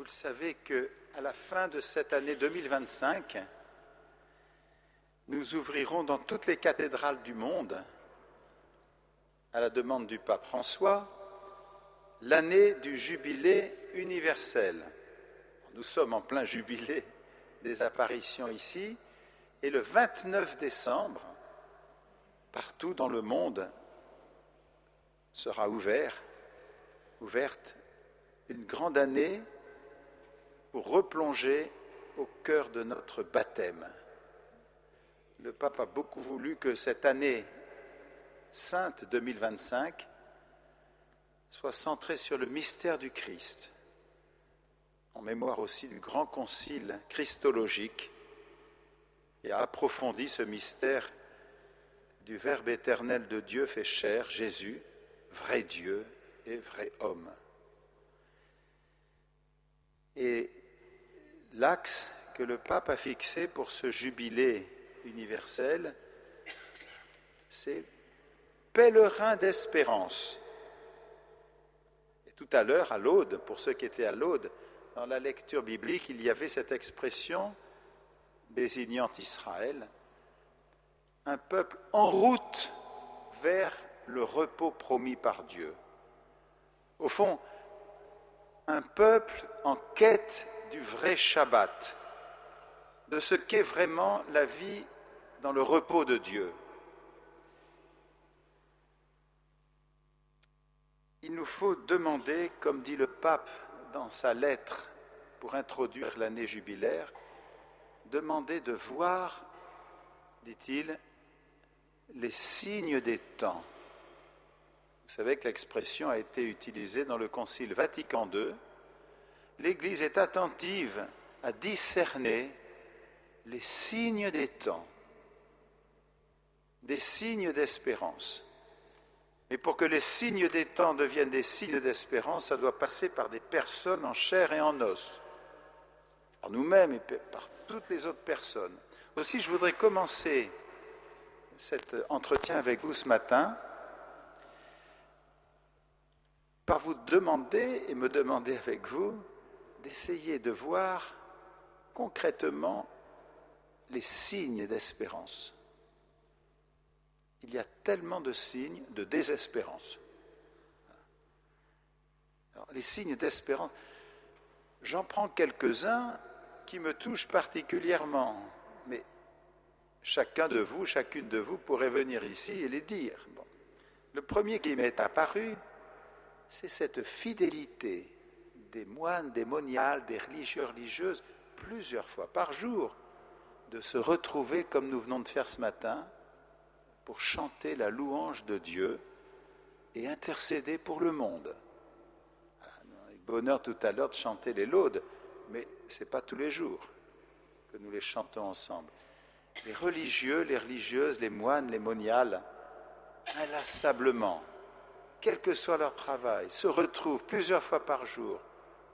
Vous le savez qu'à la fin de cette année 2025, nous ouvrirons dans toutes les cathédrales du monde, à la demande du pape François, l'année du jubilé universel. Nous sommes en plein jubilé des apparitions ici, et le 29 décembre, partout dans le monde, sera ouverte une grande année pour replonger au cœur de notre baptême. Le pape a beaucoup voulu que cette année sainte 2025 soit centrée sur le mystère du Christ, en mémoire aussi du grand concile christologique qui a approfondi ce mystère du Verbe éternel de Dieu fait chair, Jésus, vrai Dieu et vrai homme. Et l'axe que le pape a fixé pour ce jubilé universel, c'est pèlerin d'espérance. Et tout à l'heure, à l'Aude, pour ceux qui étaient à l'Aude, dans la lecture biblique, il y avait cette expression désignant Israël, un peuple en route vers le repos promis par Dieu. Au fond, un peuple en quête du vrai Shabbat, de ce qu'est vraiment la vie dans le repos de Dieu. Il nous faut demander, comme dit le pape dans sa lettre pour introduire l'année jubilaire, demander de voir, dit-il, les signes des temps. Vous savez que l'expression a été utilisée dans le Concile Vatican II. L'Église est attentive à discerner les signes des temps, des signes d'espérance. Mais pour que les signes des temps deviennent des signes d'espérance, ça doit passer par des personnes en chair et en os, par nous-mêmes et par toutes les autres personnes. Aussi, je voudrais commencer cet entretien avec vous ce matin par vous demander et me demander avec vous d'essayer de voir concrètement les signes d'espérance. Il y a tellement de signes de désespérance. Alors, les signes d'espérance, j'en prends quelques-uns qui me touchent particulièrement, mais chacun de vous, chacune de vous pourrait venir ici et les dire. Bon. Le premier qui m'est apparu, c'est cette fidélité des moines, des moniales, des religieux, religieuses, plusieurs fois par jour, de se retrouver comme nous venons de faire ce matin, pour chanter la louange de Dieu et intercéder pour le monde. On a eu bonheur tout à l'heure de chanter les laudes, mais ce n'est pas tous les jours que nous les chantons ensemble. Les religieux, les religieuses, les moines, les moniales, inlassablement, quel que soit leur travail, se retrouvent plusieurs fois par jour,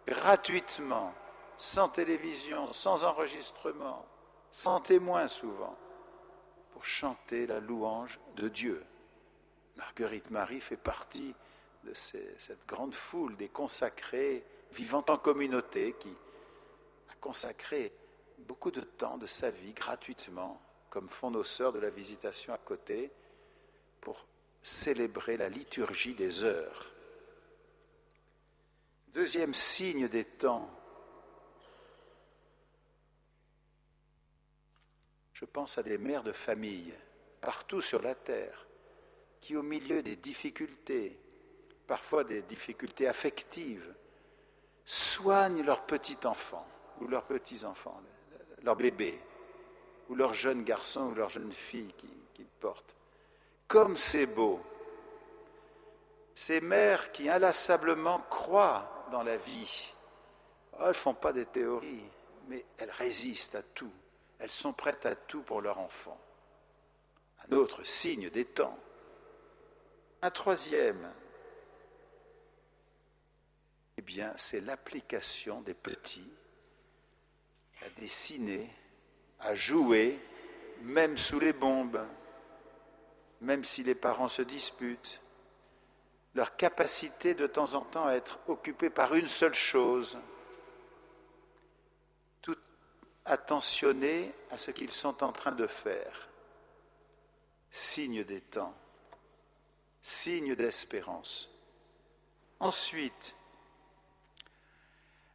gratuitement, sans télévision, sans enregistrement, sans témoin souvent, pour chanter la louange de Dieu. Marguerite Marie fait partie de cette grande foule des consacrés vivant en communauté qui a consacré beaucoup de temps de sa vie gratuitement, comme font nos sœurs de la Visitation à côté, pour célébrer la liturgie des heures. Deuxième signe des temps, je pense à des mères de famille, partout sur la terre, qui au milieu des difficultés, parfois des difficultés affectives, soignent leurs petits-enfants ou leurs petits-enfants, leurs bébés, ou leurs jeunes garçons ou leurs jeunes filles qu'ils portent. Comme c'est beau, ces mères qui inlassablement croient dans la vie, elles ne font pas des théories, mais elles résistent à tout. Elles sont prêtes à tout pour leur enfant. Un autre signe des temps. Un troisième, eh bien, c'est l'application des petits à dessiner, à jouer, même sous les bombes, même si les parents se disputent. Leur capacité de temps en temps à être occupés par une seule chose, attentionnés à ce qu'ils sont en train de faire. Signe des temps, signe d'espérance. Ensuite,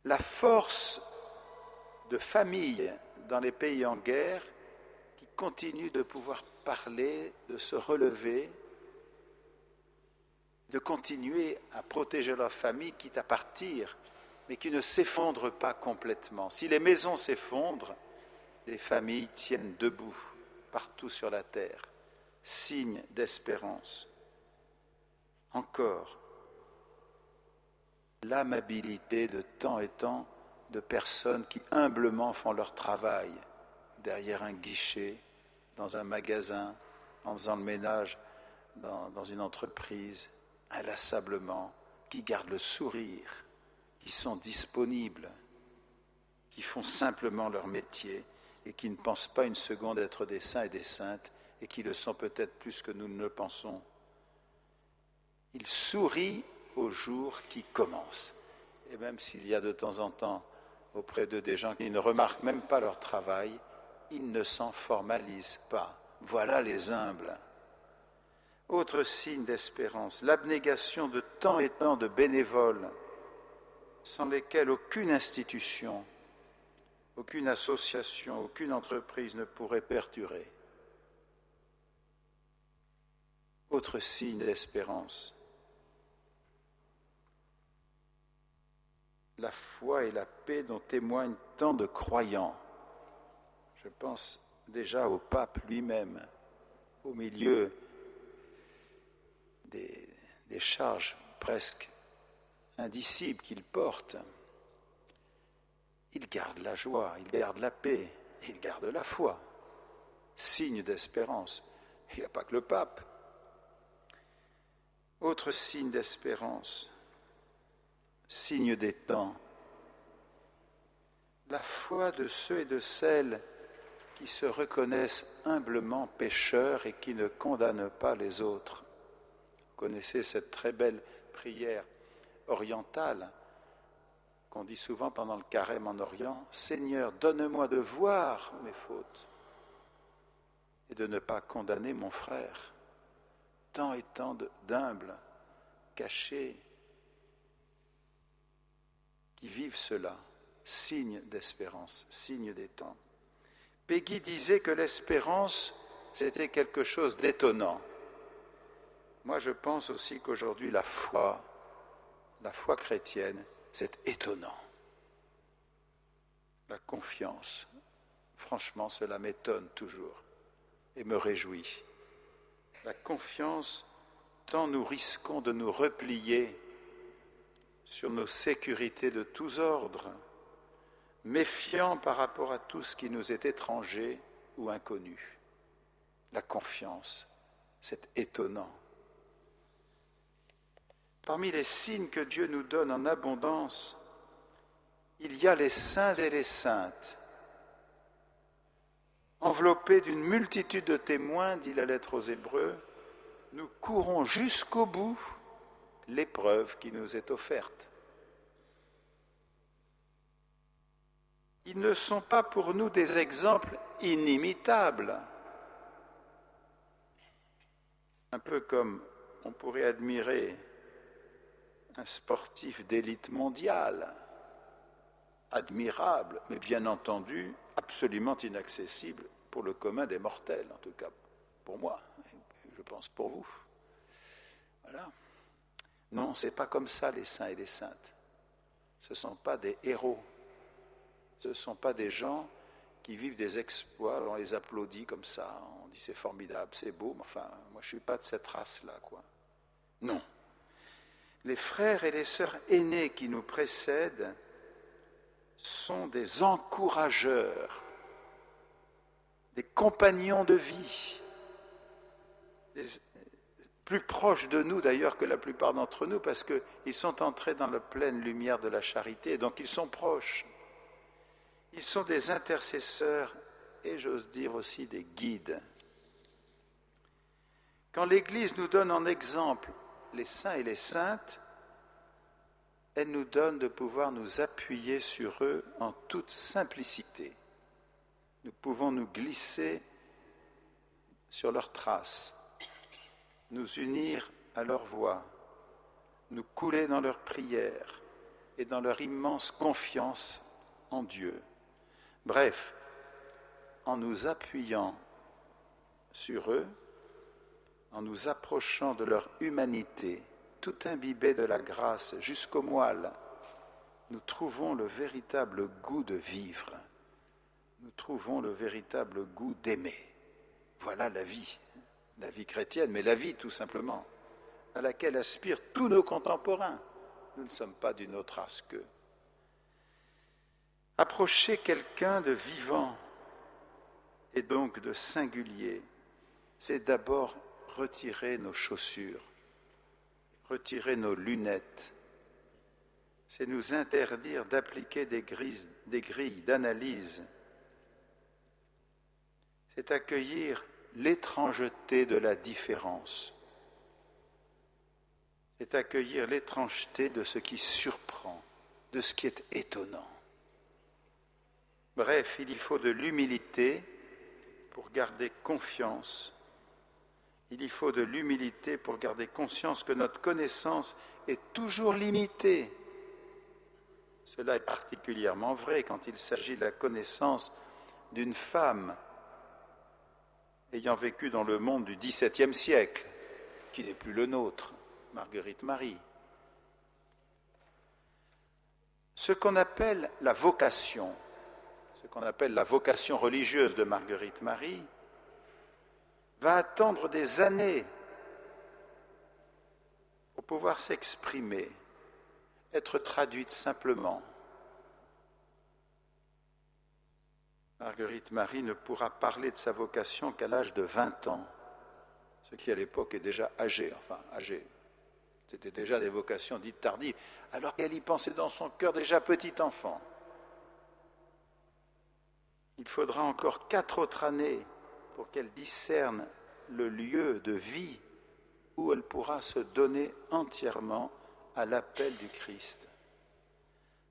la force de famille dans les pays en guerre qui continuent de pouvoir parler, de se relever, de continuer à protéger leur famille, quitte à partir, mais qui ne s'effondrent pas complètement. Si les maisons s'effondrent, les familles tiennent debout partout sur la terre. Signe d'espérance. Encore, l'amabilité de temps et temps de personnes qui humblement font leur travail derrière un guichet, dans un magasin, en faisant le ménage dans une entreprise, inlassablement, qui gardent le sourire, qui sont disponibles, qui font simplement leur métier et qui ne pensent pas une seconde être des saints et des saintes et qui le sont peut-être plus que nous ne le pensons. Ils sourient au jour qui commence. Et même s'il y a de temps en temps auprès d'eux des gens qui ne remarquent même pas leur travail, ils ne s'en formalisent pas. Voilà les humbles. Autre signe d'espérance, l'abnégation de tant et tant de bénévoles sans lesquels aucune institution, aucune association, aucune entreprise ne pourrait perdurer. Autre signe d'espérance, la foi et la paix dont témoignent tant de croyants. Je pense déjà au pape lui-même, au milieu des charges presque indicibles qu'il porte. Il garde la joie, il garde la paix, il garde la foi. Signe d'espérance. Il n'y a pas que le pape. Autre signe d'espérance, signe des temps, la foi de ceux et de celles qui se reconnaissent humblement pécheurs et qui ne condamnent pas les autres. Vous connaissez cette très belle prière orientale qu'on dit souvent pendant le carême en Orient, « Seigneur, donne-moi de voir mes fautes et de ne pas condamner mon frère. » Tant et tant d'humbles, cachés, qui vivent cela, signe d'espérance, signe des temps. Peggy disait que l'espérance, c'était quelque chose d'étonnant. Moi, je pense aussi qu'aujourd'hui, la foi chrétienne, c'est étonnant. La confiance, franchement, cela m'étonne toujours et me réjouit. La confiance, tant nous risquons de nous replier sur nos sécurités de tous ordres, méfiants par rapport à tout ce qui nous est étranger ou inconnu. La confiance, c'est étonnant. Parmi les signes que Dieu nous donne en abondance, il y a les saints et les saintes. Enveloppés d'une multitude de témoins, dit la lettre aux Hébreux, nous courons jusqu'au bout l'épreuve qui nous est offerte. Ils ne sont pas pour nous des exemples inimitables. Un peu comme on pourrait admirer un sportif d'élite mondiale, admirable, mais bien entendu absolument inaccessible pour le commun des mortels, en tout cas pour moi, je pense pour vous. Voilà. Non, ce n'est pas comme ça les saints et les saintes. Ce ne sont pas des héros. Ce ne sont pas des gens qui vivent des exploits, on les applaudit comme ça, on dit c'est formidable, c'est beau, mais enfin, moi je ne suis pas de cette race-là, quoi. Non. Les frères et les sœurs aînés qui nous précèdent sont des encourageurs, des compagnons de vie, plus proches de nous d'ailleurs que la plupart d'entre nous, parce qu'ils sont entrés dans la pleine lumière de la charité, donc ils sont proches. Ils sont des intercesseurs et j'ose dire aussi des guides. Quand l'Église nous donne en exemple les saints et les saintes, elle nous donne de pouvoir nous appuyer sur eux en toute simplicité. Nous pouvons nous glisser sur leurs traces, nous unir à leur voix, nous couler dans leurs prières et dans leur immense confiance en Dieu. Bref, en nous appuyant sur eux, en nous approchant de leur humanité, tout imbibée de la grâce jusqu'au moelle, nous trouvons le véritable goût de vivre. Nous trouvons le véritable goût d'aimer. Voilà la vie chrétienne, mais la vie tout simplement, à laquelle aspirent tous nos contemporains. Nous ne sommes pas d'une autre race qu'eux. Approcher quelqu'un de vivant et donc de singulier, c'est d'abord retirer nos chaussures, retirer nos lunettes. C'est nous interdire d'appliquer des grilles d'analyse. C'est accueillir l'étrangeté de la différence. C'est accueillir l'étrangeté de ce qui surprend, de ce qui est étonnant. Bref, il y faut de l'humilité pour garder confiance. Il y faut de l'humilité pour garder conscience que notre connaissance est toujours limitée. Cela est particulièrement vrai quand il s'agit de la connaissance d'une femme ayant vécu dans le monde du XVIIe siècle, qui n'est plus le nôtre, Marguerite Marie. Ce qu'on appelle la vocation religieuse de Marguerite Marie, va attendre des années pour pouvoir s'exprimer, être traduite simplement. Marguerite Marie ne pourra parler de sa vocation qu'à l'âge de 20 ans, ce qui à l'époque est déjà âgé. C'était déjà des vocations dites tardives, alors qu'elle y pensait dans son cœur déjà petit enfant. Il faudra encore 4 autres années pour qu'elle discerne le lieu de vie où elle pourra se donner entièrement à l'appel du Christ.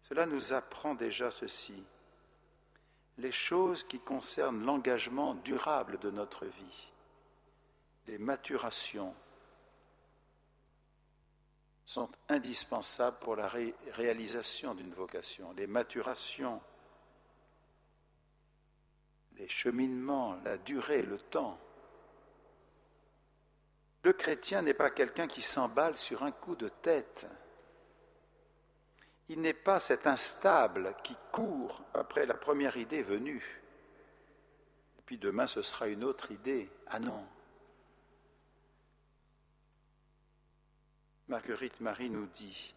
Cela nous apprend déjà ceci. Les choses qui concernent l'engagement durable de notre vie, les maturations, sont indispensables pour la réalisation d'une vocation. Les maturations, les cheminements, la durée, le temps. Le chrétien n'est pas quelqu'un qui s'emballe sur un coup de tête. Il n'est pas cet instable qui court après la première idée venue. Et puis demain, ce sera une autre idée. Ah non. Marguerite Marie nous dit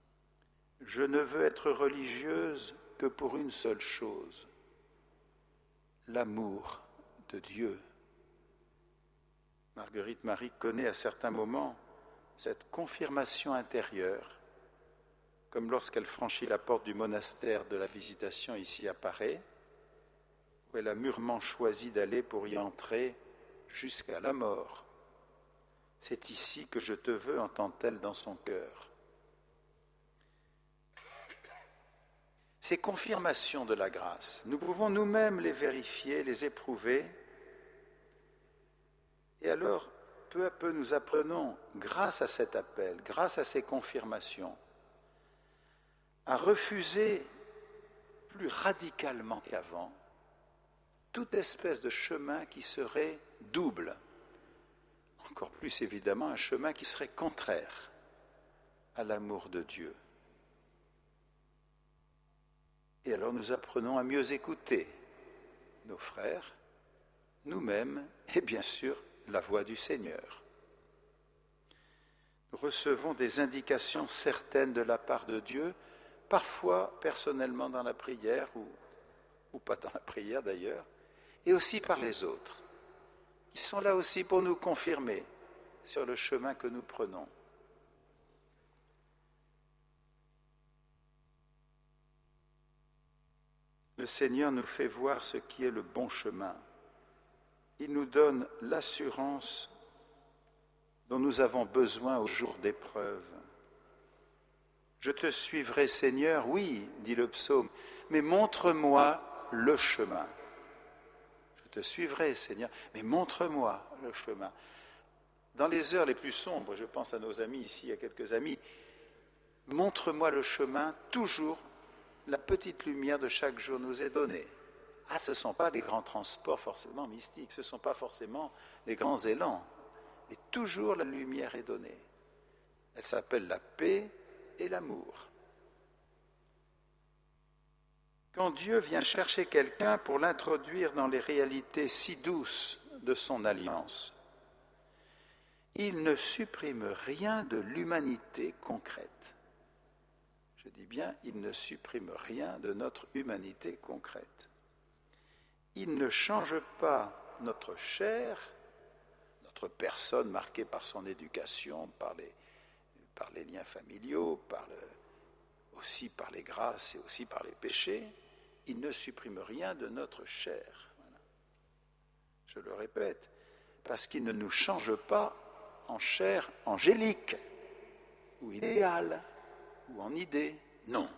« Je ne veux être religieuse que pour une seule chose, l'amour de Dieu. » Marguerite Marie connaît à certains moments cette confirmation intérieure, comme lorsqu'elle franchit la porte du monastère de la Visitation ici à Paris, où elle a mûrement choisi d'aller pour y entrer jusqu'à la mort. C'est ici que je te veux, entend-elle dans son cœur. Ces confirmations de la grâce, nous pouvons nous-mêmes les vérifier, les éprouver, et alors, peu à peu, nous apprenons, grâce à cet appel, grâce à ces confirmations, à refuser plus radicalement qu'avant toute espèce de chemin qui serait double. Encore plus évidemment, un chemin qui serait contraire à l'amour de Dieu. Et alors nous apprenons à mieux écouter nos frères, nous-mêmes et bien sûr la voix du Seigneur. Nous recevons des indications certaines de la part de Dieu, parfois personnellement dans la prière ou pas dans la prière d'ailleurs, et aussi par les autres. Ils sont là aussi pour nous confirmer sur le chemin que nous prenons. Le Seigneur nous fait voir ce qui est le bon chemin. Il nous donne l'assurance dont nous avons besoin au jour d'épreuve. Je te suivrai, Seigneur, oui, dit le psaume, mais montre-moi le chemin. te suivrai, Seigneur, mais montre-moi le chemin. Dans les heures les plus sombres, je pense à nos amis ici, à quelques amis, montre-moi le chemin, toujours la petite lumière de chaque jour nous est donnée. Ah, ce ne sont pas les grands transports forcément mystiques, ce ne sont pas forcément les grands élans, mais toujours la lumière est donnée. Elle s'appelle la paix et l'amour. Quand Dieu vient chercher quelqu'un pour l'introduire dans les réalités si douces de son alliance, il ne supprime rien de l'humanité concrète. Je dis bien, il ne supprime rien de notre humanité concrète. Il ne change pas notre chair, notre personne marquée par son éducation, par les liens familiaux, aussi par les grâces et aussi par les péchés. Il ne supprime rien de notre chair. Voilà. Je le répète, parce qu'il ne nous change pas en chair angélique, ou idéale, ou en idée. Non.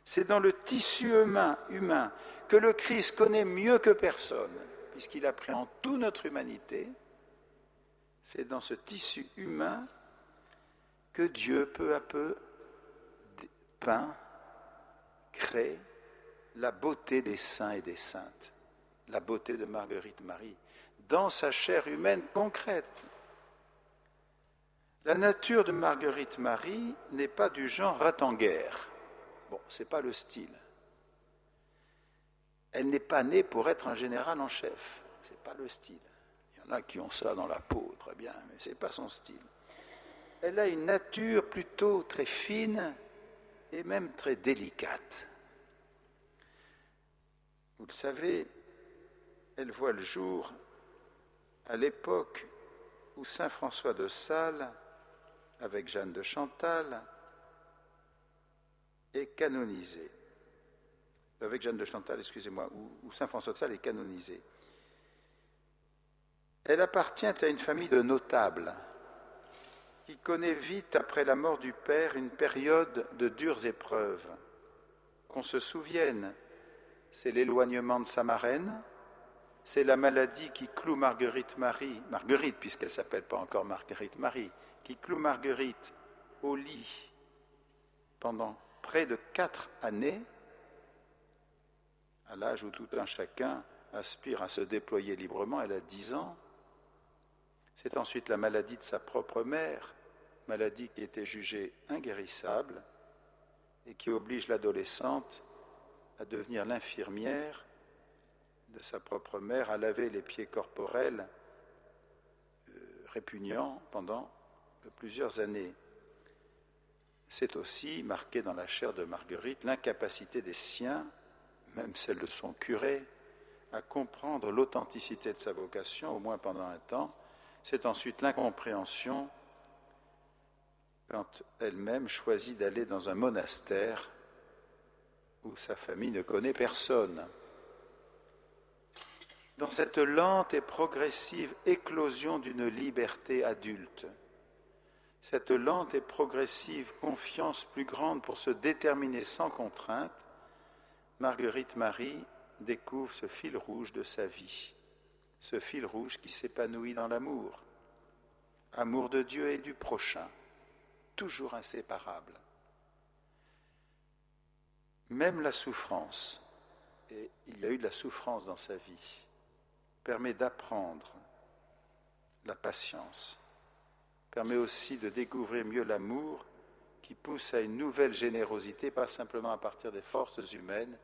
C'est dans le tissu humain que le Christ connaît mieux que personne, puisqu'il a pris en tout notre humanité. C'est dans ce tissu humain que Dieu, peu à peu, peint, crée la beauté des saints et des saintes, la beauté de Marguerite Marie, dans sa chair humaine concrète. La nature de Marguerite Marie n'est pas du genre rat-en-guerre. Bon, ce n'est pas le style. Elle n'est pas née pour être un général en chef. Ce n'est pas le style. Il y en a qui ont ça dans la peau, très bien, mais ce n'est pas son style. Elle a une nature plutôt très fine et même très délicate. Vous le savez, elle voit le jour à l'époque où saint François de Sales, avec Jeanne de Chantal, est canonisé. Avec Jeanne de Chantal, excusez-moi, où saint François de Sales est canonisé. Elle appartient à une famille de notables qui connaît vite, après la mort du père, une période de dures épreuves. Qu'on se souvienne, c'est l'éloignement de sa marraine, c'est la maladie qui cloue Marguerite puisqu'elle ne s'appelle pas encore Marguerite Marie, qui cloue Marguerite au lit pendant près de 4 années, à l'âge où tout un chacun aspire à se déployer librement. Elle a 10 ans. C'est ensuite la maladie de sa propre mère, maladie qui était jugée inguérissable et qui oblige l'adolescente à devenir l'infirmière de sa propre mère, à laver les pieds corporels répugnants pendant plusieurs années. C'est aussi marqué dans la chair de Marguerite l'incapacité des siens, même celle de son curé, à comprendre l'authenticité de sa vocation, au moins pendant un temps. C'est ensuite l'incompréhension quand elle-même choisit d'aller dans un monastère où sa famille ne connaît personne. Dans cette lente et progressive éclosion d'une liberté adulte, cette lente et progressive confiance plus grande pour se déterminer sans contrainte, Marguerite Marie découvre ce fil rouge de sa vie, ce fil rouge qui s'épanouit dans l'amour, amour de Dieu et du prochain, toujours inséparable. Même la souffrance, et il y a eu de la souffrance dans sa vie, permet d'apprendre la patience, permet aussi de découvrir mieux l'amour qui pousse à une nouvelle générosité, pas simplement à partir des forces humaines,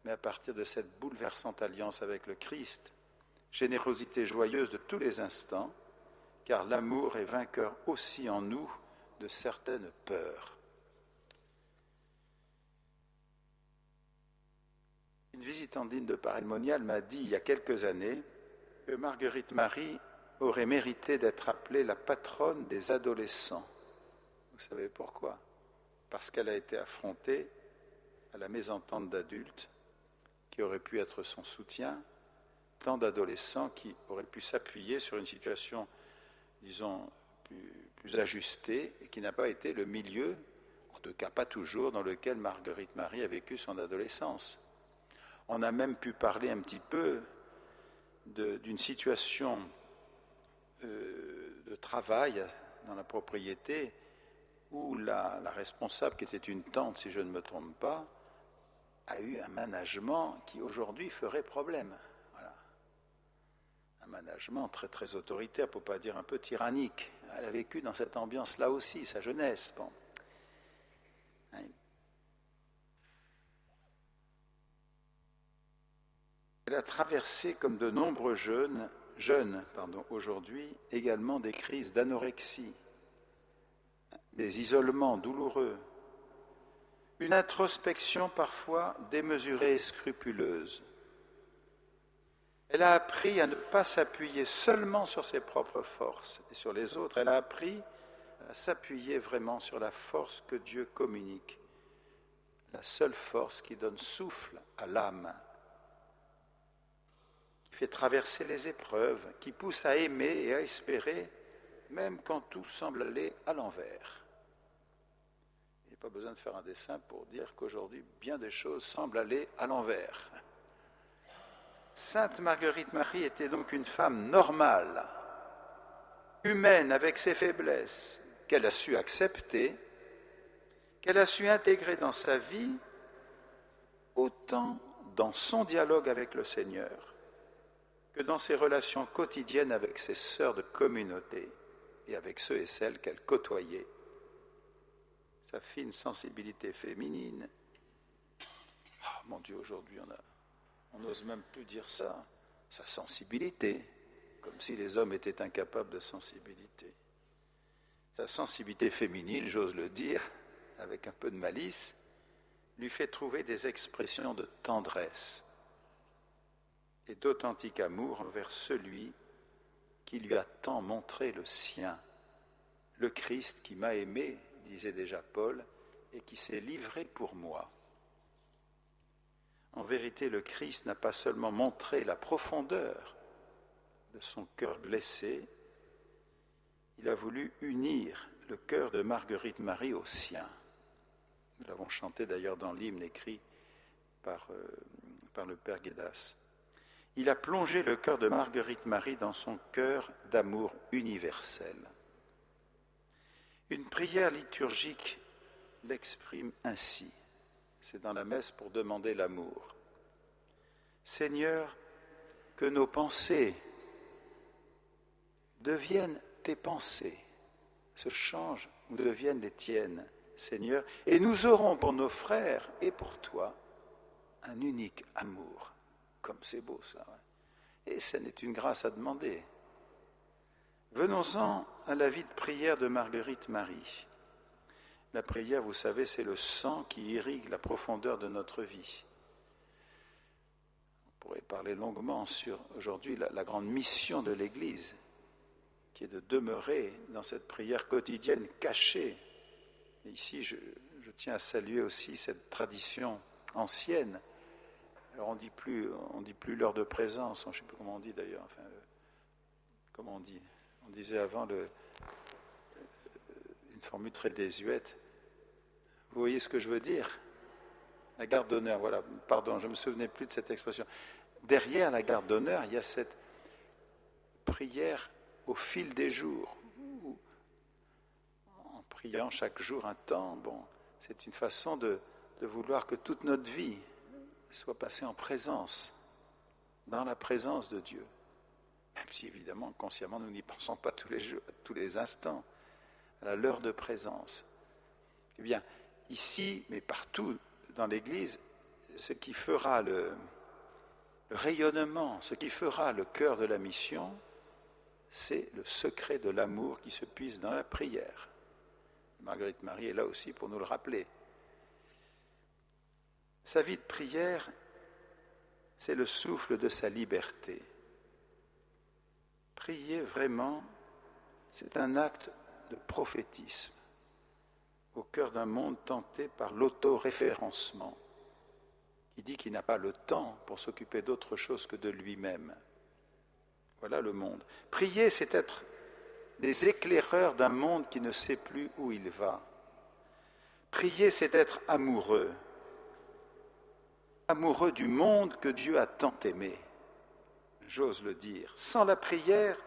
mais à partir de cette bouleversante alliance avec le Christ. Générosité joyeuse de tous les instants, car l'amour est vainqueur aussi en nous de certaines peurs. Une visitandine de Paray-le-Monial m'a dit il y a quelques années que Marguerite Marie aurait mérité d'être appelée la patronne des adolescents. Vous savez pourquoi ? Parce qu'elle a été affrontée à la mésentente d'adultes qui auraient pu être son soutien, tant d'adolescents qui auraient pu s'appuyer sur une situation, disons, plus ajustée et qui n'a pas été le milieu, en tout cas pas toujours, dans lequel Marguerite Marie a vécu son adolescence. On a même pu parler un petit peu d'une situation de travail dans la propriété où la responsable, qui était une tante, si je ne me trompe pas, a eu un management qui aujourd'hui ferait problème. Voilà. Un management très très autoritaire, pour ne pas dire un peu tyrannique. Elle a vécu dans cette ambiance-là aussi, sa jeunesse. Bon. Elle a traversé, comme de nombreux jeunes aujourd'hui, également des crises d'anorexie, des isolements douloureux, une introspection parfois démesurée et scrupuleuse. Elle a appris à ne pas s'appuyer seulement sur ses propres forces et sur les autres. Elle a appris à s'appuyer vraiment sur la force que Dieu communique, la seule force qui donne souffle à l'âme, qui fait traverser les épreuves, qui pousse à aimer et à espérer, même quand tout semble aller à l'envers. Il n'y a pas besoin de faire un dessin pour dire qu'aujourd'hui, bien des choses semblent aller à l'envers. Sainte Marguerite Marie était donc une femme normale, humaine avec ses faiblesses, qu'elle a su accepter, qu'elle a su intégrer dans sa vie, autant dans son dialogue avec le Seigneur que dans ses relations quotidiennes avec ses sœurs de communauté et avec ceux et celles qu'elle côtoyait. Sa fine sensibilité féminine. Oh mon Dieu, aujourd'hui on n'ose même plus dire ça. Sa sensibilité, comme si les hommes étaient incapables de sensibilité. Sa sensibilité féminine, j'ose le dire, avec un peu de malice, lui fait trouver des expressions de tendresse et d'authentique amour envers celui qui lui a tant montré le sien, le Christ qui m'a aimé, disait déjà Paul, et qui s'est livré pour moi. En vérité, le Christ n'a pas seulement montré la profondeur de son cœur blessé, il a voulu unir le cœur de Marguerite Marie au sien. Nous l'avons chanté d'ailleurs dans l'hymne écrit par le Père Guédas. Il a plongé le cœur de Marguerite Marie dans son cœur d'amour universel. Une prière liturgique l'exprime ainsi. C'est dans la messe pour demander l'amour. Seigneur, que nos pensées deviennent tes pensées, se changent ou deviennent les tiennes, Seigneur, et nous aurons pour nos frères et pour toi un unique amour. Comme c'est beau ça. Et ce n'est une grâce à demander. Venons-en à la vie de prière de Marguerite Marie. La prière, vous savez, c'est le sang qui irrigue la profondeur de notre vie. On pourrait parler longuement sur aujourd'hui la grande mission de l'Église, qui est de demeurer dans cette prière quotidienne cachée. Et ici, je tiens à saluer aussi cette tradition ancienne. Alors on dit plus l'heure de présence, je ne sais plus comment on dit d'ailleurs, enfin, comment on dit. On disait avant une formule très désuète. Vous voyez ce que je veux dire? La garde d'honneur, voilà, pardon, je ne me souvenais plus de cette expression. Derrière la garde d'honneur, il y a cette prière au fil des jours, en priant chaque jour un temps. Bon, c'est une façon de vouloir que toute notre vie soit passée en présence, dans la présence de Dieu. Même si évidemment, consciemment, nous n'y pensons pas tous les jours, tous les instants, à l'heure de présence. Eh bien, ici, mais partout dans l'Église, ce qui fera le rayonnement, ce qui fera le cœur de la mission, c'est le secret de l'amour qui se puise dans la prière. Marguerite Marie est là aussi pour nous le rappeler. Sa vie de prière, c'est le souffle de sa liberté. Prier vraiment, c'est un acte de prophétisme au cœur d'un monde tenté par l'autoréférencement, qui dit qu'il n'a pas le temps pour s'occuper d'autre chose que de lui-même. Voilà le monde. Prier, c'est être des éclaireurs d'un monde qui ne sait plus où il va. Prier, c'est être amoureux du monde que Dieu a tant aimé. j'ose le dire. Sans la prière,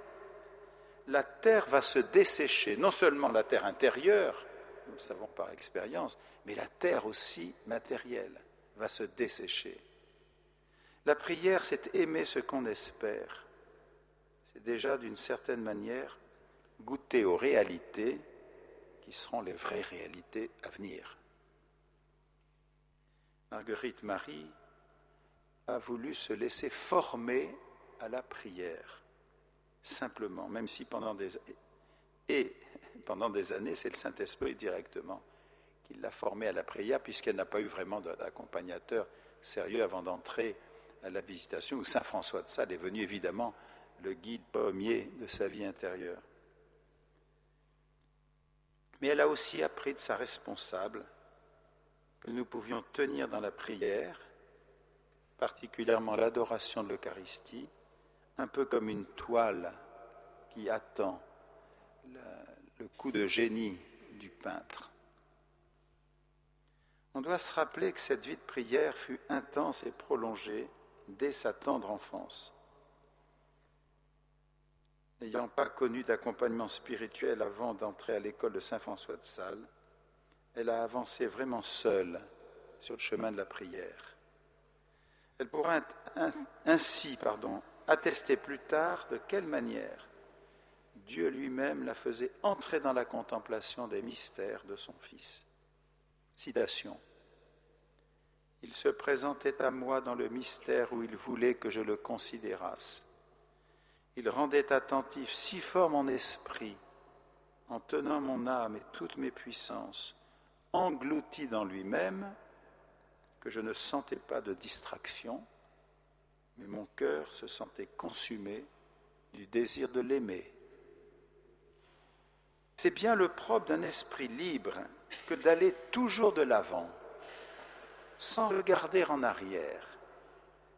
la terre va se dessécher, non seulement la terre intérieure, nous le savons par expérience, mais la terre aussi matérielle va se dessécher. La prière, c'est aimer ce qu'on espère. C'est déjà d'une certaine manière goûter aux réalités qui seront les vraies réalités à venir. Marguerite Marie a voulu se laisser former à la prière, simplement, même si pendant des années, c'est le Saint-Esprit directement qui l'a formée à la prière, puisqu'elle n'a pas eu vraiment d'accompagnateur sérieux avant d'entrer à la Visitation, où Saint François de Sales est venu évidemment le guide premier de sa vie intérieure. Mais elle a aussi appris de sa responsable que nous pouvions tenir dans la prière, particulièrement l'adoration de l'Eucharistie, un peu comme une toile qui attend le coup de génie du peintre. On doit se rappeler que cette vie de prière fut intense et prolongée dès sa tendre enfance. N'ayant pas connu d'accompagnement spirituel avant d'entrer à l'école de Saint François de Sales, elle a avancé vraiment seule sur le chemin de la prière. Elle pourra ainsi attester plus tard de quelle manière Dieu lui-même la faisait entrer dans la contemplation des mystères de son Fils. Citation. « Il se présentait à moi dans le mystère où il voulait que je le considérasse. Il rendait attentif si fort mon esprit, en tenant mon âme et toutes mes puissances, englouti dans lui-même, que je ne sentais pas de distraction, mais mon cœur se sentait consumé du désir de l'aimer. C'est bien le propre d'un esprit libre que d'aller toujours de l'avant, sans regarder en arrière,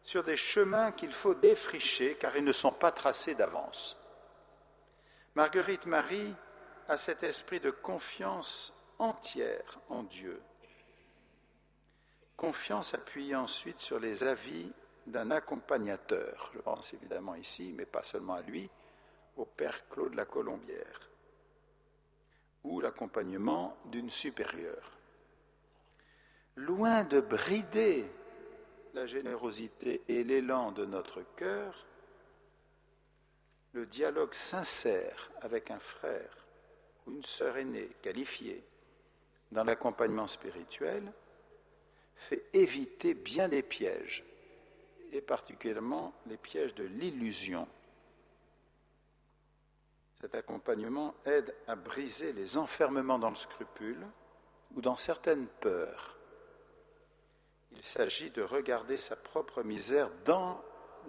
sur des chemins qu'il faut défricher car ils ne sont pas tracés d'avance. Marguerite Marie a cet esprit de confiance entière en Dieu. Confiance appuyée ensuite sur les avis d'un accompagnateur. Je pense évidemment ici, mais pas seulement à lui, au père Claude la Colombière, ou l'accompagnement d'une supérieure. Loin de brider la générosité et l'élan de notre cœur, le dialogue sincère avec un frère ou une sœur aînée qualifiée dans l'accompagnement spirituel fait éviter bien des pièges, et particulièrement les pièges de l'illusion. Cet accompagnement aide à briser les enfermements dans le scrupule ou dans certaines peurs. Il s'agit de regarder sa propre misère dans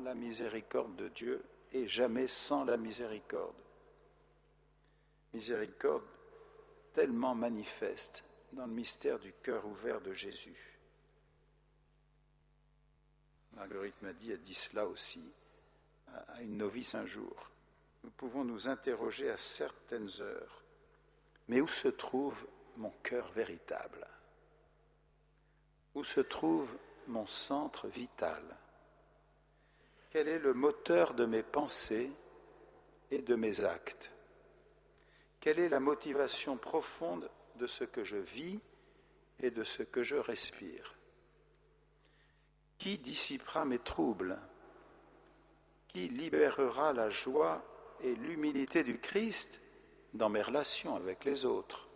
la miséricorde de Dieu et jamais sans la miséricorde. Miséricorde tellement manifeste dans le mystère du cœur ouvert de Jésus. Marguerite Marie a dit cela aussi à une novice un jour. Nous pouvons nous interroger à certaines heures, mais où se trouve mon cœur véritable ? Où se trouve mon centre vital ? Quel est le moteur de mes pensées et de mes actes ? Quelle est la motivation profonde de ce que je vis et de ce que je respire ? Qui dissipera mes troubles ? Qui libérera la joie et l'humilité du Christ dans mes relations avec les autres ?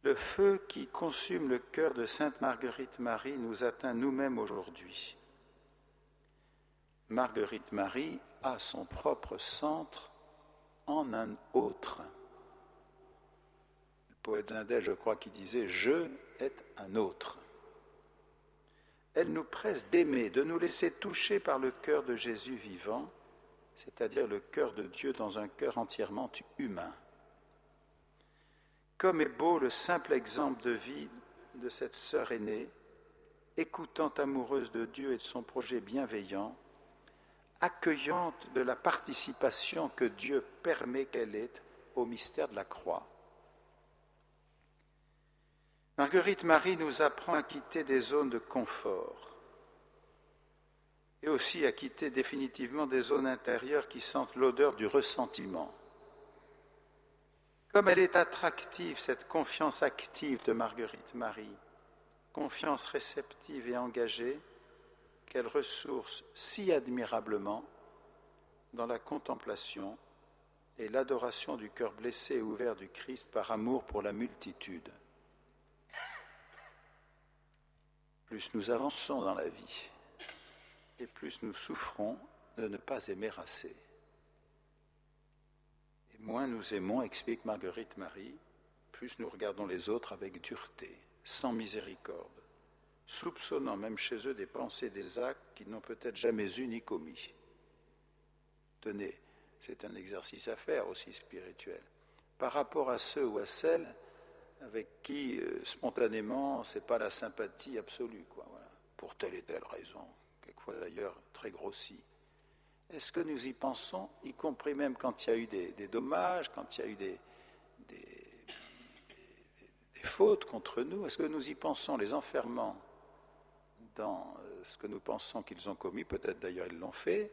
Le feu qui consume le cœur de Sainte Marguerite Marie nous atteint nous-mêmes aujourd'hui. Marguerite Marie a son propre centre en un autre. Le poète Zindel, je crois, qui disait « Je est un autre ». Elle nous presse d'aimer, de nous laisser toucher par le cœur de Jésus vivant, c'est-à-dire le cœur de Dieu dans un cœur entièrement humain. Comme est beau le simple exemple de vie de cette sœur aînée, écoutante amoureuse de Dieu et de son projet bienveillant, accueillante de la participation que Dieu permet qu'elle ait au mystère de la croix. Marguerite Marie nous apprend à quitter des zones de confort et aussi à quitter définitivement des zones intérieures qui sentent l'odeur du ressentiment. Comme elle est attractive, cette confiance active de Marguerite Marie, confiance réceptive et engagée, qu'elle ressource si admirablement dans la contemplation et l'adoration du cœur blessé et ouvert du Christ par amour pour la multitude. Plus nous avançons dans la vie, et plus nous souffrons de ne pas aimer assez. Et moins nous aimons, explique Marguerite Marie, plus nous regardons les autres avec dureté, sans miséricorde, soupçonnant même chez eux des pensées, des actes qu'ils n'ont peut-être jamais eus ni commis. Tenez, c'est un exercice à faire aussi spirituel. Par rapport à ceux ou à celles avec qui, spontanément, ce n'est pas la sympathie absolue, quoi, voilà, pour telle et telle raison, quelquefois d'ailleurs très grossie. Est-ce que nous y pensons, y compris même quand il y a eu des dommages, quand il y a eu des fautes contre nous, est-ce que nous y pensons, les enfermant dans ce que nous pensons qu'ils ont commis, peut-être d'ailleurs ils l'ont fait,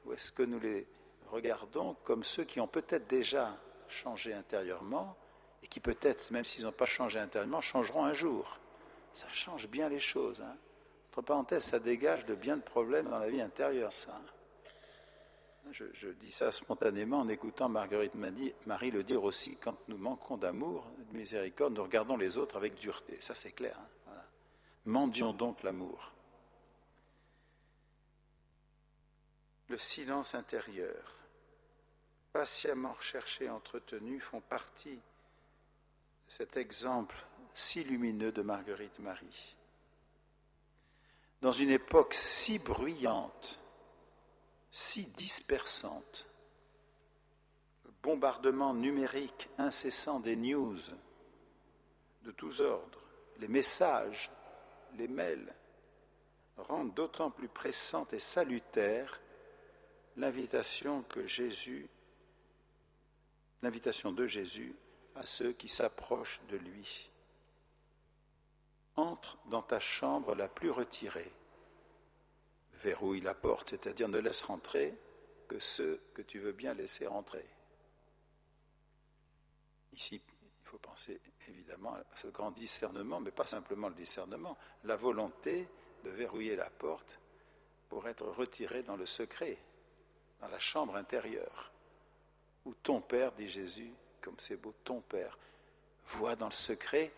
ou est-ce que nous les regardons comme ceux qui ont peut-être déjà changé intérieurement et qui peut-être, même s'ils n'ont pas changé intérieurement, changeront un jour. Ça change bien les choses. Hein. Entre parenthèses, ça dégage de bien de problèmes dans la vie intérieure, ça. Je dis ça spontanément en écoutant Marguerite Marie le dire aussi. Quand nous manquons d'amour, de miséricorde, nous regardons les autres avec dureté. Ça, c'est clair. Hein. Voilà. Mendions donc l'amour. Le silence intérieur, patiemment recherché et entretenu, font partie de cet exemple si lumineux de Marguerite Marie. Dans une époque si bruyante, si dispersante, le bombardement numérique incessant des news de tous ordres, les messages, les mails, rendent d'autant plus pressante et salutaire l'invitation de Jésus à ceux qui s'approchent de lui. Entre dans ta chambre la plus retirée, verrouille la porte, c'est-à-dire ne laisse rentrer que ceux que tu veux bien laisser rentrer. Ici, il faut penser évidemment à ce grand discernement, mais pas simplement le discernement, la volonté de verrouiller la porte pour être retiré dans le secret, dans la chambre intérieure, où ton Père, dit Jésus, comme c'est beau, ton Père, voit dans le secret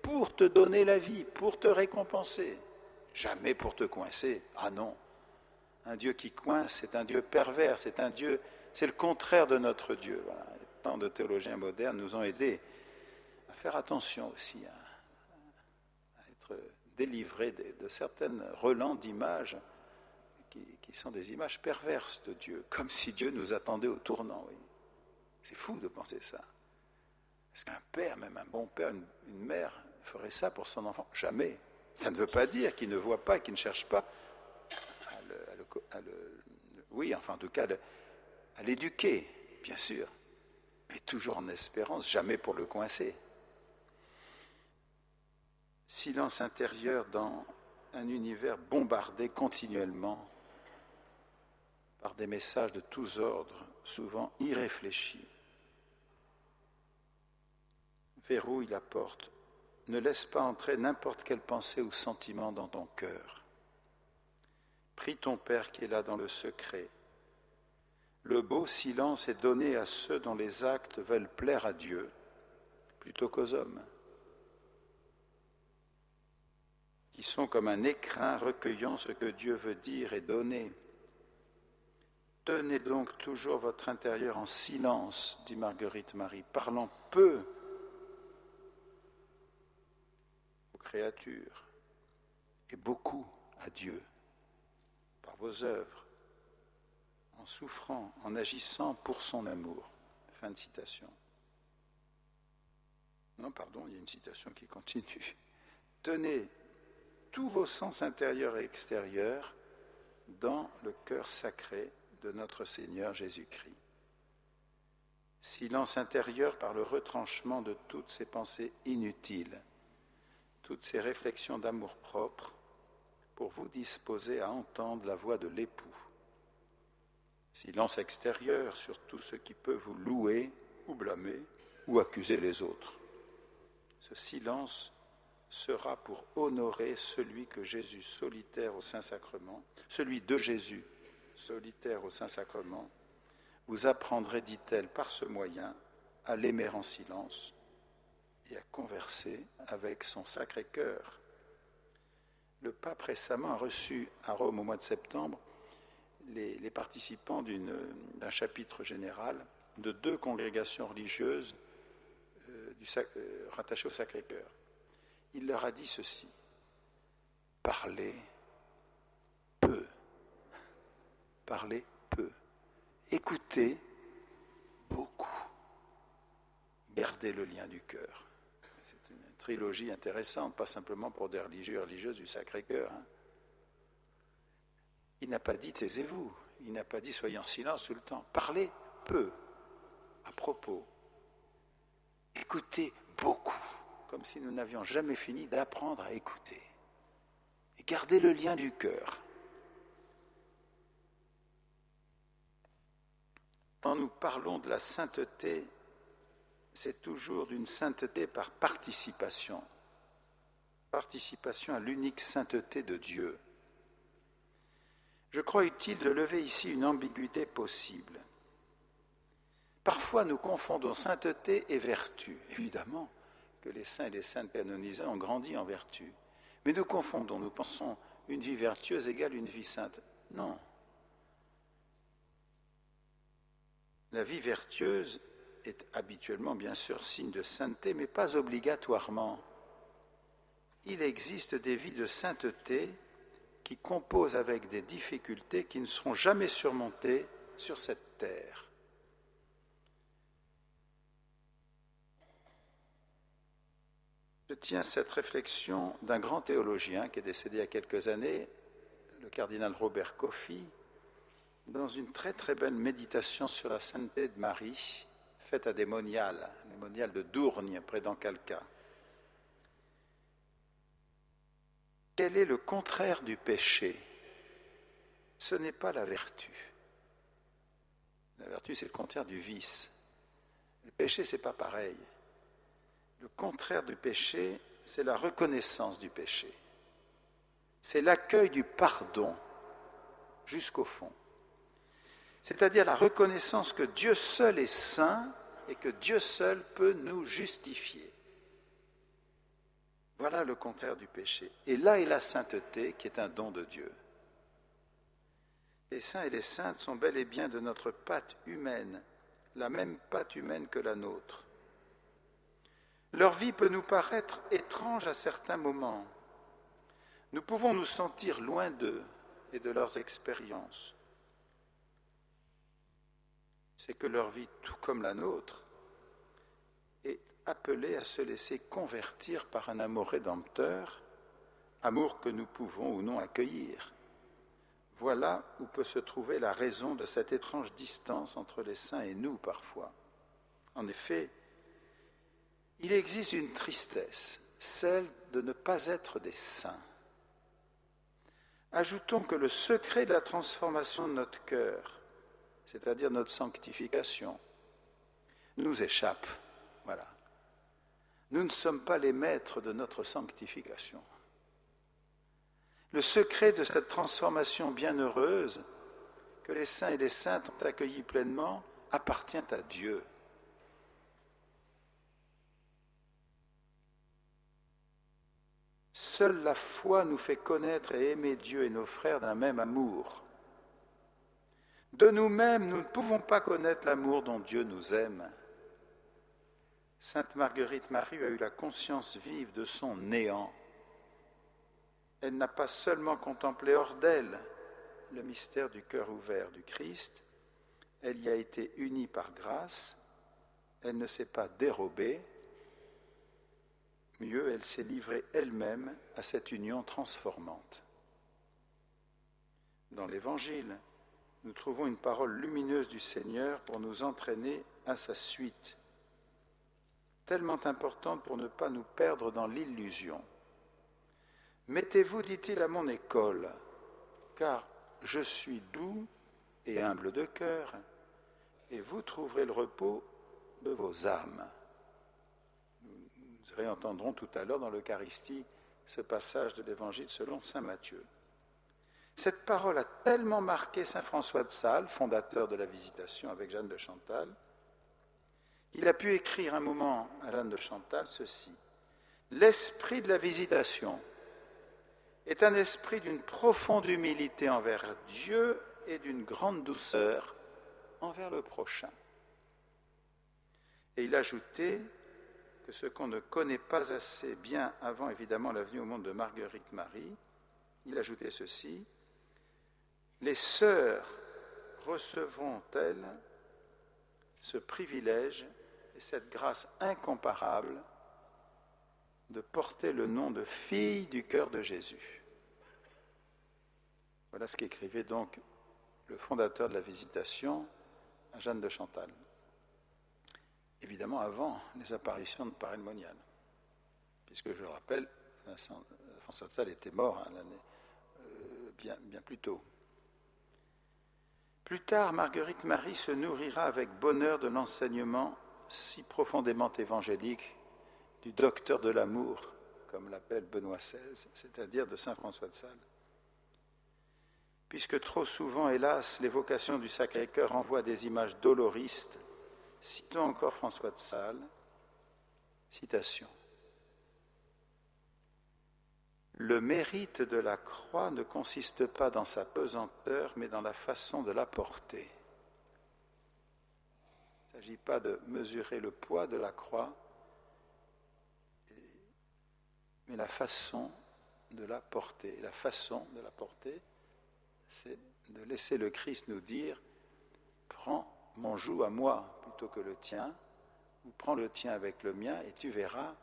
pour te donner la vie, pour te récompenser, jamais pour te coincer. Ah non, un Dieu qui coince, c'est un Dieu pervers, c'est le contraire de notre Dieu. Voilà. Tant de théologiens modernes nous ont aidés à faire attention aussi, à être délivrés de certains relents d'images qui sont des images perverses de Dieu, comme si Dieu nous attendait au tournant. Oui. C'est fou de penser ça. Est-ce qu'un père, même un bon père, une mère, ferait ça pour son enfant? Jamais. Ça ne veut pas dire qu'il ne voit pas, qu'il ne cherche pas à l'éduquer, bien sûr, mais toujours en espérance, jamais pour le coincer. Silence intérieur dans un univers bombardé continuellement par des messages de tous ordres, souvent irréfléchis. Verrouille la porte, ne laisse pas entrer n'importe quelle pensée ou sentiment dans ton cœur. Prie ton Père qui est là dans le secret. Le beau silence est donné à ceux dont les actes veulent plaire à Dieu plutôt qu'aux hommes, qui sont comme un écrin recueillant ce que Dieu veut dire et donner. Tenez donc toujours votre intérieur en silence, dit Marguerite Marie, parlant peu aux créatures et beaucoup à Dieu par vos œuvres, en souffrant, en agissant pour son amour. Fin de citation. Non, pardon, il y a une citation qui continue. Tenez tous vos sens intérieurs et extérieurs dans le cœur sacré de notre Seigneur Jésus-Christ. Silence intérieur par le retranchement de toutes ces pensées inutiles, toutes ces réflexions d'amour-propre, pour vous disposer à entendre la voix de l'époux. Silence extérieur sur tout ce qui peut vous louer ou blâmer ou accuser les autres. Ce silence sera pour honorer celui que Jésus solitaire au Saint-Sacrement, celui de Jésus solitaire au Saint-Sacrement, vous apprendrez, dit-elle, par ce moyen, à l'aimer en silence et à converser avec son Sacré-Cœur. Le pape récemment a reçu à Rome au mois de septembre les participants d'un chapitre général de 2 congrégations religieuses rattachées au Sacré-Cœur. Il leur a dit ceci: parlez peu, parlez peu, écoutez beaucoup, gardez le lien du cœur. C'est une trilogie intéressante, pas simplement pour des religieux et religieuses du Sacré-Cœur. Il n'a pas dit taisez-vous, il n'a pas dit soyez en silence tout le temps. Parlez peu, à propos. Écoutez beaucoup, comme si nous n'avions jamais fini d'apprendre à écouter. Et gardez le lien du cœur. Quand nous parlons de la sainteté, c'est toujours d'une sainteté par participation. Participation à l'unique sainteté de Dieu. Je crois utile de lever ici une ambiguïté possible. Parfois, nous confondons sainteté et vertu. Évidemment que les saints et les saintes canonisés ont grandi en vertu. Mais nous confondons, nous pensons une vie vertueuse égale une vie sainte. Non. La vie vertueuse est habituellement, bien sûr, signe de sainteté, mais pas obligatoirement. Il existe des vies de sainteté qui composent avec des difficultés qui ne seront jamais surmontées sur cette terre. Je tiens cette réflexion d'un grand théologien qui est décédé il y a quelques années, le cardinal Robert Coffey, dans une très très belle méditation sur la sainteté de Marie, faite à des moniales, les moniales de Dourgne, près d'Ancalca. Quel est le contraire du péché? Ce n'est pas la vertu. La vertu, c'est le contraire du vice. Le péché, c'est pas pareil. Le contraire du péché, c'est la reconnaissance du péché. C'est l'accueil du pardon jusqu'au fond. C'est-à-dire la reconnaissance que Dieu seul est saint et que Dieu seul peut nous justifier. Voilà le contraire du péché. Et là est la sainteté qui est un don de Dieu. Les saints et les saintes sont bel et bien de notre pâte humaine, la même pâte humaine que la nôtre. Leur vie peut nous paraître étrange à certains moments. Nous pouvons nous sentir loin d'eux et de leurs expériences. C'est que leur vie, tout comme la nôtre, est appelée à se laisser convertir par un amour rédempteur, amour que nous pouvons ou non accueillir. Voilà où peut se trouver la raison de cette étrange distance entre les saints et nous parfois. En effet, il existe une tristesse, celle de ne pas être des saints. Ajoutons que le secret de la transformation de notre cœur, c'est-à-dire notre sanctification, nous échappe. Voilà. Nous ne sommes pas les maîtres de notre sanctification. Le secret de cette transformation bienheureuse que les saints et les saintes ont accueilli pleinement appartient à Dieu. Seule la foi nous fait connaître et aimer Dieu et nos frères d'un même amour. De nous-mêmes, nous ne pouvons pas connaître l'amour dont Dieu nous aime. Sainte Marguerite Marie a eu la conscience vive de son néant. Elle n'a pas seulement contemplé hors d'elle le mystère du cœur ouvert du Christ, elle y a été unie par grâce, elle ne s'est pas dérobée, mieux, elle s'est livrée elle-même à cette union transformante. Dans l'Évangile, nous trouvons une parole lumineuse du Seigneur pour nous entraîner à sa suite, tellement importante pour ne pas nous perdre dans l'illusion. Mettez-vous, dit-il, à mon école, car je suis doux et humble de cœur, et vous trouverez le repos de vos âmes. Nous réentendrons tout à l'heure dans l'Eucharistie ce passage de l'Évangile selon saint Matthieu. Cette parole a tellement marqué saint François de Sales, fondateur de la Visitation avec Jeanne de Chantal, qu'il a pu écrire un moment à Jeanne de Chantal ceci: « L'esprit de la Visitation est un esprit d'une profonde humilité envers Dieu et d'une grande douceur envers le prochain. » Et il ajoutait que ce qu'on ne connaît pas assez bien avant, évidemment, la venue au monde de Marguerite Marie, il ajoutait ceci: « Les sœurs recevront-elles ce privilège et cette grâce incomparable de porter le nom de fille du cœur de Jésus. » Voilà ce qu'écrivait donc le fondateur de la Visitation à Jeanne de Chantal. Évidemment avant les apparitions de Paray-le-Monial, puisque je le rappelle, François de Sales était mort l'année bien plus tôt. Plus tard, Marguerite Marie se nourrira avec bonheur de l'enseignement si profondément évangélique du docteur de l'amour, comme l'appelle Benoît XVI, c'est-à-dire de saint François de Sales. Puisque trop souvent, hélas, l'évocation du Sacré-Cœur envoie des images doloristes, citons encore François de Sales, citation. « Le mérite de la croix ne consiste pas dans sa pesanteur, mais dans la façon de la porter. » Il ne s'agit pas de mesurer le poids de la croix, mais la façon de la porter. Et la façon de la porter, c'est de laisser le Christ nous dire « Prends mon joug à moi plutôt que le tien, ou prends le tien avec le mien, et tu verras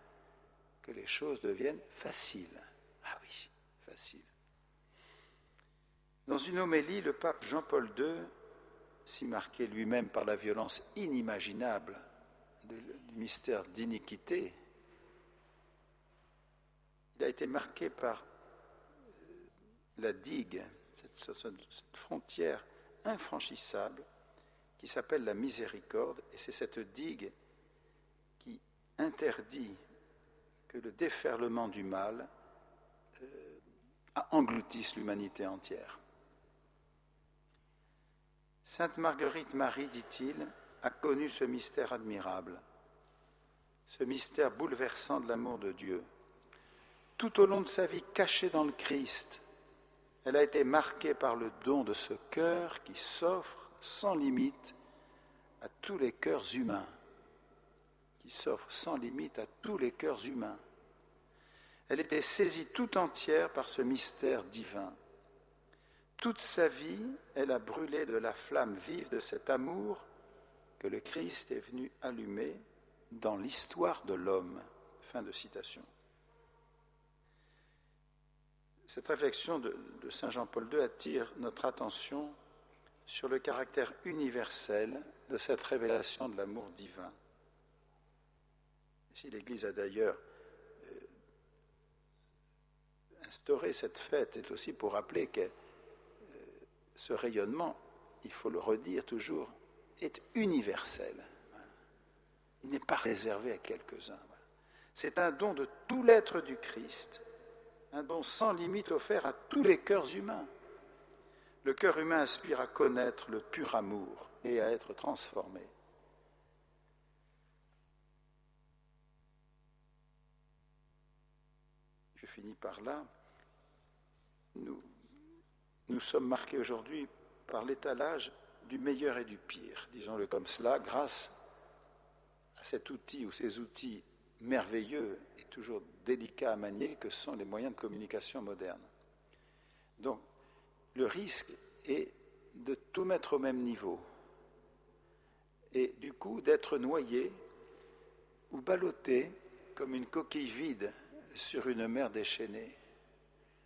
que les choses deviennent faciles. » Ah oui, facile. Dans une homélie, le pape Jean-Paul II, si marqué lui-même par la violence inimaginable du mystère d'iniquité, il a été marqué par la digue, cette frontière infranchissable qui s'appelle la miséricorde, et c'est cette digue qui interdit que le déferlement du mal engloutisse l'humanité entière. Sainte Marguerite Marie, dit-il, a connu ce mystère admirable, ce mystère bouleversant de l'amour de Dieu. Tout au long de sa vie cachée dans le Christ, elle a été marquée par le don de ce cœur qui s'offre sans limite à tous les cœurs humains, qui s'offre sans limite à tous les cœurs humains. Elle était saisie tout entière par ce mystère divin. Toute sa vie, elle a brûlé de la flamme vive de cet amour que le Christ est venu allumer dans l'histoire de l'homme. Fin de citation. Cette réflexion de saint Jean-Paul II attire notre attention sur le caractère universel de cette révélation de l'amour divin. Si l'Église a d'ailleurs instauré cette fête, c'est aussi pour rappeler que ce rayonnement, il faut le redire toujours, est universel. Il n'est pas réservé à quelques-uns. C'est un don de tout l'être du Christ, un don sans limite offert à tous les cœurs humains. Le cœur humain aspire à connaître le pur amour et à être transformé. Je finis par là. Nous sommes marqués aujourd'hui par l'étalage du meilleur et du pire, disons-le comme cela, grâce à cet outil ou ces outils merveilleux et toujours délicats à manier que sont les moyens de communication modernes. Donc, le risque est de tout mettre au même niveau et du coup d'être noyé ou ballotté comme une coquille vide sur une mer déchaînée.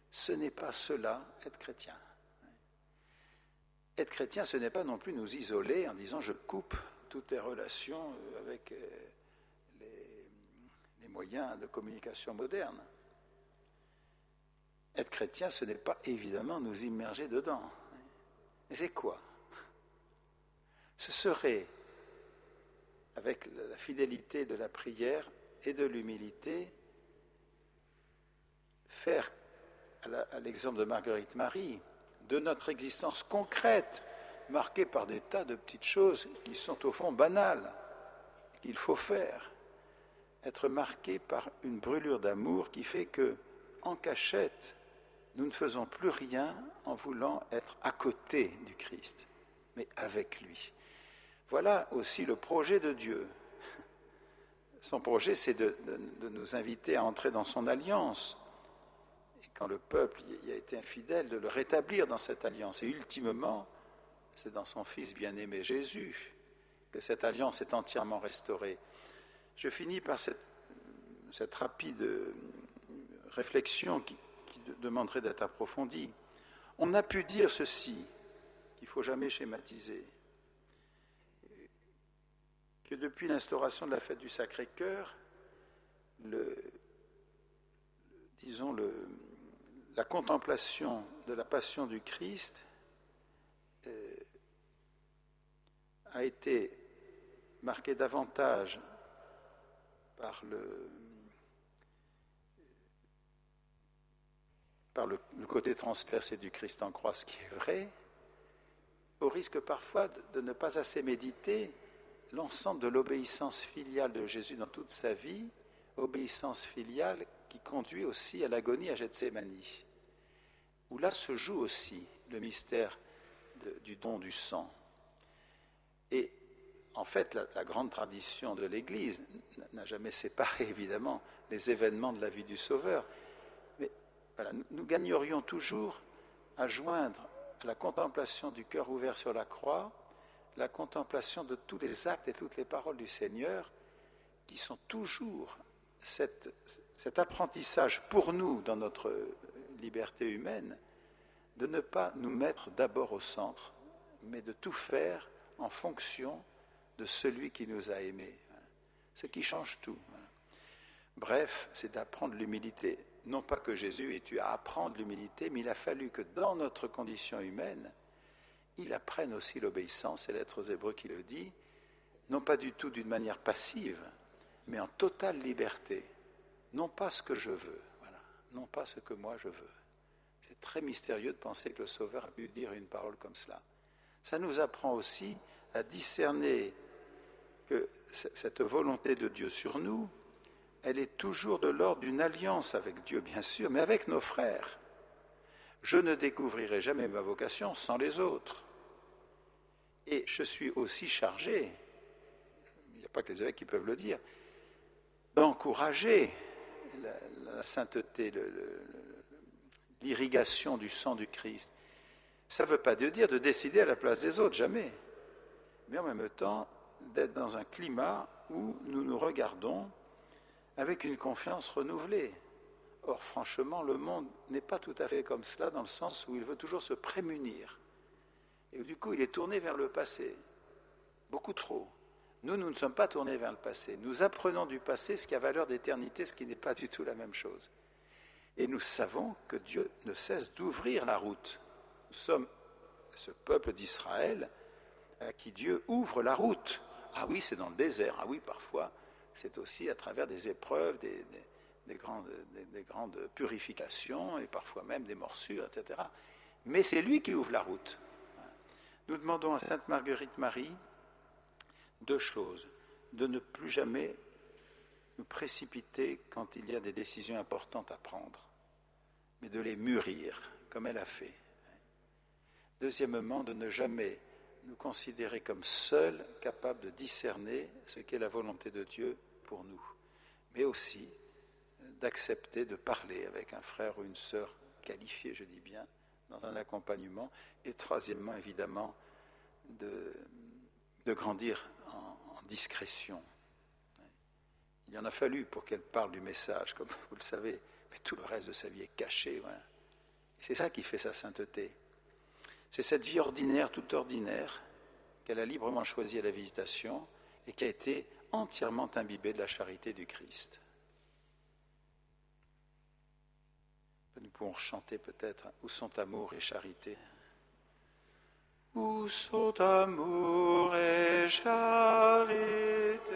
Ce n'est pas cela, être chrétien. Être chrétien, ce n'est pas non plus nous isoler en disant je coupe toutes les relations avec les moyens de communication modernes. être chrétien, ce n'est pas évidemment nous immerger dedans. Mais c'est quoi? Ce serait, avec la fidélité de la prière et de l'humilité, faire, à l'exemple de Marguerite Marie, de notre existence concrète, marquée par des tas de petites choses qui sont au fond banales, qu'il faut faire, être marquée par une brûlure d'amour qui fait que, en cachette, nous ne faisons plus rien en voulant être à côté du Christ, mais avec lui. Voilà aussi le projet de Dieu. Son projet, c'est de nous inviter à entrer dans son alliance. Et quand le peuple y a été infidèle, de le rétablir dans cette alliance. Et ultimement, c'est dans son Fils bien-aimé Jésus que cette alliance est entièrement restaurée. Je finis par cette rapide réflexion qui demanderait d'être approfondie. On a pu dire ceci, qu'il ne faut jamais schématiser, que depuis l'instauration de la fête du Sacré-Cœur, la contemplation de la passion du Christ a été marquée davantage par le côté transpercé du Christ en croix, ce qui est vrai, au risque parfois de ne pas assez méditer l'ensemble de l'obéissance filiale de Jésus dans toute sa vie, obéissance filiale qui conduit aussi à l'agonie à Gethsémani, où là se joue aussi le mystère du don du sang. Et en fait, la grande tradition de l'Église n'a jamais séparé, évidemment, les événements de la vie du Sauveur. Mais voilà, nous gagnerions toujours à joindre à la contemplation du cœur ouvert sur la croix, la contemplation de tous les actes et toutes les paroles du Seigneur, qui sont toujours cet apprentissage pour nous, dans notre liberté humaine, de ne pas nous mettre d'abord au centre, mais de tout faire en fonction de celui qui nous a aimés. Ce qui change tout. Bref, c'est d'apprendre l'humilité. Non pas que Jésus ait eu à apprendre l'humilité, mais il a fallu que dans notre condition humaine, il apprenne aussi l'obéissance, c'est l'être aux Hébreux qui le dit, non pas du tout d'une manière passive, mais en totale liberté. Non pas ce que je veux, voilà, non pas ce que moi je veux. C'est très mystérieux de penser que le Sauveur a pu dire une parole comme cela. Ça nous apprend aussi à discerner que cette volonté de Dieu sur nous, elle est toujours de l'ordre d'une alliance avec Dieu, bien sûr, mais avec nos frères. Je ne découvrirai jamais ma vocation sans les autres. Et je suis aussi chargé, il n'y a pas que les évêques qui peuvent le dire, d'encourager la sainteté, l'irrigation du sang du Christ. Ça ne veut pas dire de décider à la place des autres, jamais. Mais en même temps, d'être dans un climat où nous nous regardons avec une confiance renouvelée. Or, franchement, le monde n'est pas tout à fait comme cela, dans le sens où il veut toujours se prémunir. Et du coup, il est tourné vers le passé, beaucoup trop. Nous ne sommes pas tournés vers le passé. Nous apprenons du passé ce qui a valeur d'éternité, ce qui n'est pas du tout la même chose. Et nous savons que Dieu ne cesse d'ouvrir la route. Nous sommes ce peuple d'Israël à qui Dieu ouvre la route. Ah oui, c'est dans le désert. Ah oui, parfois, c'est aussi à travers des épreuves, des grandes purifications et parfois même des morsures, etc. Mais c'est lui qui ouvre la route. Nous demandons à Sainte Marguerite Marie deux choses. De ne plus jamais nous précipiter quand il y a des décisions importantes à prendre, mais de les mûrir, comme elle a fait. Deuxièmement, de ne jamais nous considérer comme seuls capables de discerner ce qu'est la volonté de Dieu pour nous, mais aussi d'accepter de parler avec un frère ou une sœur qualifiée, je dis bien, dans un accompagnement, et troisièmement, évidemment, de grandir en discrétion. Il en a fallu pour qu'elle parle du message, comme vous le savez, mais tout le reste de sa vie est caché. Voilà. C'est ça qui fait sa sainteté. C'est cette vie ordinaire, toute ordinaire, qu'elle a librement choisie à la Visitation et qui a été entièrement imbibée de la charité du Christ. Nous pouvons chanter peut-être « Où sont amour et charité ?» Où sont amour et charité?